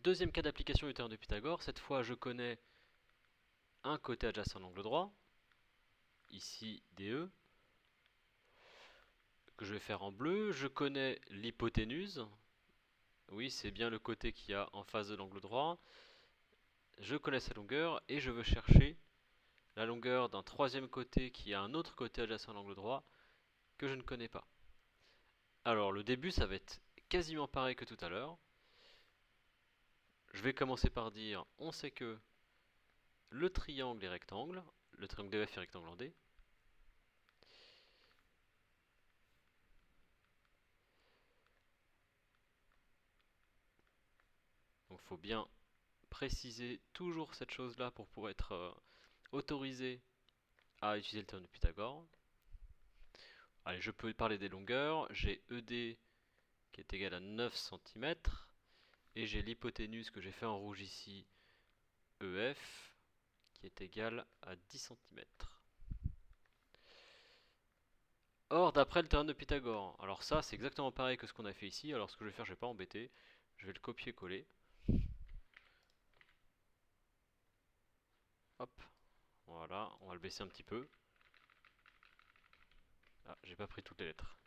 Deuxième cas d'application du théorème de Pythagore, cette fois je connais un côté adjacent à l'angle droit, ici DE, que je vais faire en bleu. Je connais l'hypoténuse, oui c'est bien le côté qu'il y a en face de l'angle droit. Je connais sa longueur et je veux chercher la longueur d'un troisième côté qui a un autre côté adjacent à l'angle droit que je ne connais pas. Alors le début ça va être quasiment pareil que tout à l'heure. Je vais commencer par dire, on sait que le triangle est rectangle, le triangle DEF est rectangle en D. Donc il faut bien préciser toujours cette chose-là pour être autorisé à utiliser le théorème de Pythagore. Allez, je peux parler des longueurs. J'ai ED qui est égal à 9 cm. Et j'ai l'hypoténuse que j'ai fait en rouge ici, EF, qui est égal à 10 cm. Or, d'après le théorème de Pythagore, alors ça c'est exactement pareil que ce qu'on a fait ici. Alors ce que je vais faire, je ne vais pas embêter. Je vais le copier-coller. Hop, voilà, on va le baisser un petit peu. Ah, j'ai pas pris toutes les lettres.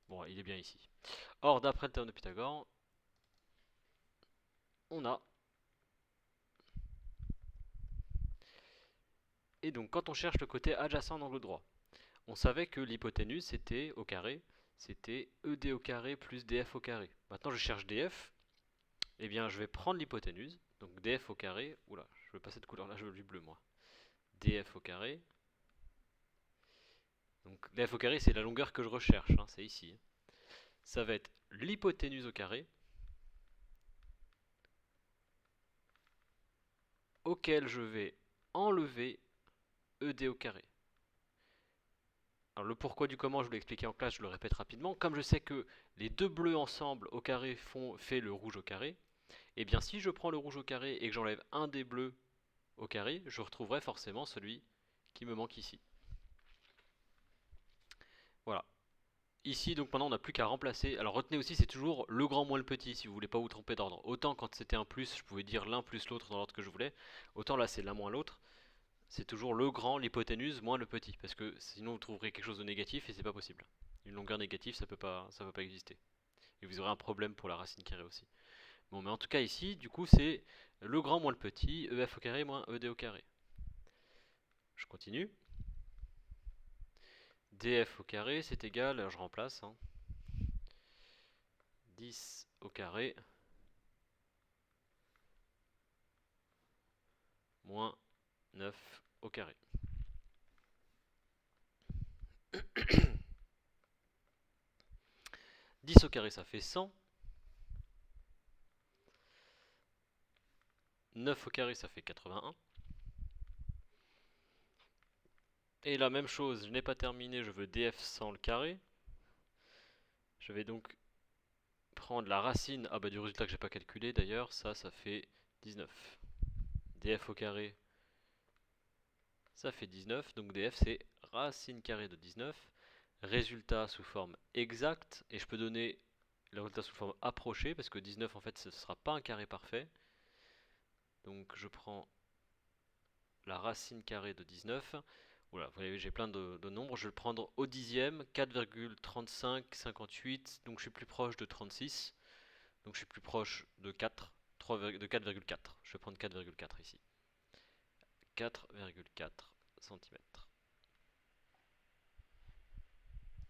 Bon, il est bien ici. Or, d'après le théorème de Pythagore, on a... Et donc, quand on cherche le côté adjacent d'angle droit, on savait que l'hypoténuse, c'était au carré, c'était ED au carré plus DF au carré. Maintenant, je cherche DF. Eh bien, je vais prendre l'hypoténuse. Donc, DF au carré. Oula, je veux pas cette couleur-là, je veux du bleu, moi. DF au carré. Donc, DF au carré, c'est la longueur que je recherche, hein, c'est ici. Ça va être l'hypoténuse au carré, auquel je vais enlever ED au carré. Alors le pourquoi du comment, je vous l'ai expliqué en classe, je le répète rapidement. Comme je sais que les deux bleus ensemble au carré fait le rouge au carré, et bien si je prends le rouge au carré et que j'enlève un des bleus au carré, je retrouverai forcément celui qui me manque ici. Voilà. Ici, donc maintenant, on n'a plus qu'à remplacer. Alors retenez aussi, c'est toujours le grand moins le petit, si vous voulez pas vous tromper d'ordre. Autant quand c'était un plus, je pouvais dire l'un plus l'autre dans l'ordre que je voulais. Autant là, c'est l'un moins l'autre. C'est toujours le grand, l'hypoténuse, moins le petit. Parce que sinon, vous trouverez quelque chose de négatif et c'est pas possible. Une longueur négative, ça peut pas exister. Et vous aurez un problème pour la racine carrée aussi. Bon, mais en tout cas ici, du coup, c'est le grand moins le petit, EF au carré moins ED au carré. Je continue. DF au carré, c'est égal, alors je remplace, hein, 10 au carré moins 9 au carré. Dix au carré, ça fait 100. 9 au carré, ça fait 81. Et la même chose, je n'ai pas terminé, je veux df sans le carré. Je vais donc prendre la racine du résultat que j'ai pas calculé d'ailleurs, ça fait 19. df au carré, ça fait 19, donc df c'est racine carrée de 19. Résultat sous forme exacte, et je peux donner le résultat sous forme approchée, parce que 19 en fait ce ne sera pas un carré parfait. Donc je prends la racine carrée de 19. Voilà, vous voyez, j'ai plein de nombres. Je vais le prendre au dixième, 4,3558. Donc je suis plus proche de 36. Donc je suis plus proche de 4, de 4,4. Je vais prendre 4,4 ici. 4,4 cm.